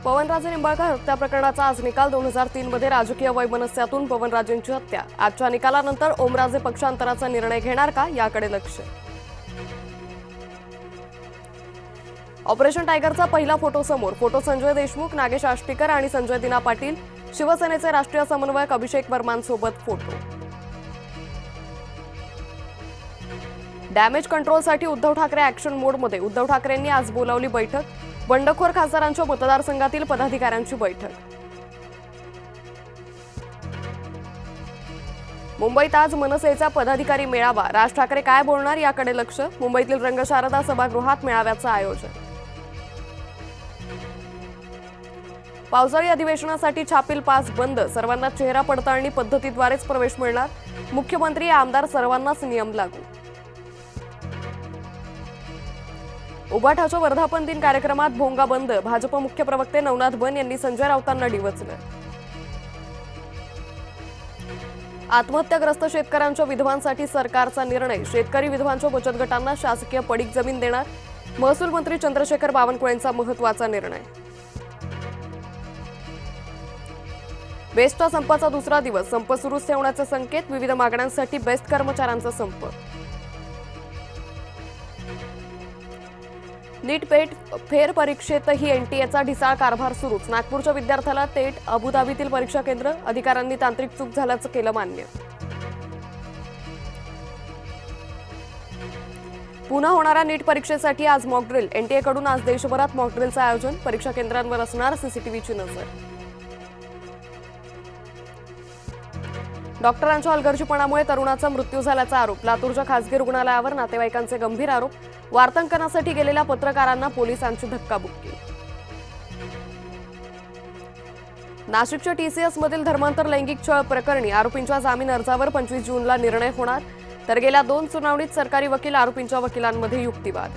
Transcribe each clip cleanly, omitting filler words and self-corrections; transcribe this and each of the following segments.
पवनराजे निंबाळकर हत्या प्रकरणाचा आज निकाल 2003 मध्ये राजकीय वैमनस्यातून पवनराजेंची हत्या। आजच्या निकालानंतर ओमराजे पक्षांतराचा निर्णय घेणार का याकडे लक्ष। ऑपरेशन टायगरचा पहिला फोटो समोर। फोटो संजय देशमुख, नागेश आष्टीकर आणि संजय दिना पाटील। शिवसेनेचे राष्ट्रीय समन्वयक अभिषेक वर्मांसोबत photo. Damage कंट्रोलसाठी Uddhav Thackeray action मोडमध्ये। उद्धव ठाकरेंनी आज बोलावली बैठक। बंडखोर खासदारांच्या मतदारसंघातील पदाधिकाऱ्यांची बैठक। मुंबईत आज मनसेचा पदाधिकारी मेळावा। राज ठाकरे काय बोलणार याकडे लक्ष। मुंबईतील रंगशारदा सभागृहात मेळाव्याचं आयोजन। पावसाळी अधिवेशनासाठी छापील पास बंद। सर्वांना चेहरा पडताळणी पद्धतीद्वारेच प्रवेश मिळणार। मुख्यमंत्री आमदार सर्वांनाच नियम लागू। उबाठाच्या वर्धापन दिन कार्यक्रमात भोंगा बंद। भाजप मुख्य प्रवक्ते नवनाथ बन यांनी संजय राऊतांना डिवचलं। आत्महत्याग्रस्त शेतकऱ्यांच्या विधवांसाठी सरकारचा निर्णय। शेतकरी विधवांच्या बचत गटांना शासकीय पडीक जमीन देणार। महसूल मंत्री चंद्रशेखर बावनकुळेंचा महत्त्वाचा निर्णय। बेस्टच्या संपाचा दुसरा दिवस। संप सुरूच ठेवण्याचे संकेत। विविध मागण्यांसाठी बेस्ट कर्मचाऱ्यांचा संप। नीट पेट फेर परीक्षेतही एनटीएचा ढिसाळ कारभार सुरूच। नागपूरच्या विद्यार्थ्याला थेट अबुधाबीतील परीक्षा केंद्र। अधिकाऱ्यांनी तांत्रिक चूक झाल्याचं केलं मान्य। पुन्हा होणाऱ्या नीट परीक्षेसाठी आज मॉकड्रिल। एनटीएकडून आज देशभरात मॉकड्रिलचं आयोजन। परीक्षा केंद्रांवर असणार सीसीटीव्हीची नजर। डॉक्टरांच्या हलगर्जीपणामुळे तरुणाचा मृत्यू झाल्याचा आरोप। लातूरच्या खासगी रुग्णालयावर नातेवाईकांचे गंभीर आरोप। वार्तांकनासाठी गेलेल्या पत्रकारांना पोलिसांची धक्काबुक्की। नाशिकच्या टीसीएस मधील धर्मांतर लैंगिक छळ प्रकरणी आरोपींच्या जामीन अर्जावर 25 जूनला निर्णय होणार। तर गेल्या 2 सुनावणीत सरकारी वकील आरोपींच्या वकिलांमध्ये युक्तिवाद।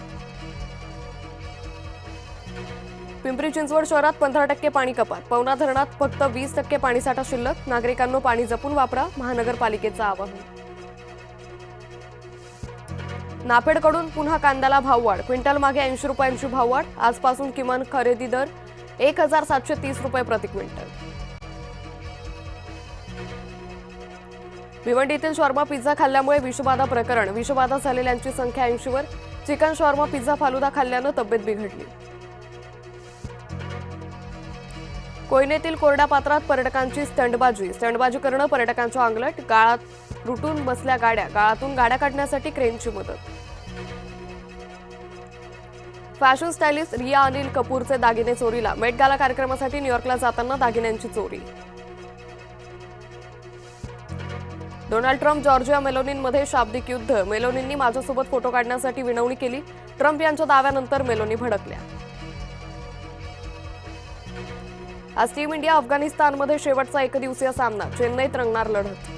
पिंपरी चिंचवड शहरात 15% पाणी कपात। पवना धरणात फक्त 20% पाणीसाठा शिल्लक। नागरिकांनो पाणी जपून वापरा, महानगरपालिकेचं आवाहन। नाफेडकडून पुन्हा कांद्याला भाववाढ। क्विंटल मागे 80 रुपयांची भाववाढ। आजपासून किमान खरेदी दर 1730 रुपये प्रति क्विंटल। भिवंडीतील शॉर्मा पिझ्झा खाल्ल्यामुळे विषबाधा प्रकरण। विषबाधा झालेल्यांची संख्या 80 वर। चिकन शॉर्मा पिझ्झा फालुदा खाल्ल्यानं तब्येत बिघडली। कोयनेतील कोरड्या पात्रात पर्यटकांची स्टंटबाजी। स्टंटबाजी करणं पर्यटकांच्या अंगलट। गाळात रुटून बसल्या गाड्या। गाळातून गाड्या काढण्यासाठी क्रेनची मदत। फॅशन स्टायलिस्ट रिया अनिल कपूरचे दागिने चोरीला। मेट गाला कार्यक्रमासाठी न्यूयॉर्कला जाताना दागिन्यांची चोरी। डोनाल्ड ट्रम्प जॉर्जिया मेलोनींमध्ये शाब्दिक युद्ध। मेलोनींनी माझ्यासोबत फोटो काढण्यासाठी विनवणी केली। ट्रम्प यांच्या दाव्यानंतर मेलोनी भडकल्या। आज टीम इंडिया अफगाणिस्तानमध्ये शेवटचा एकदिवसीय सामना। चेन्नईत रंगणार लढत।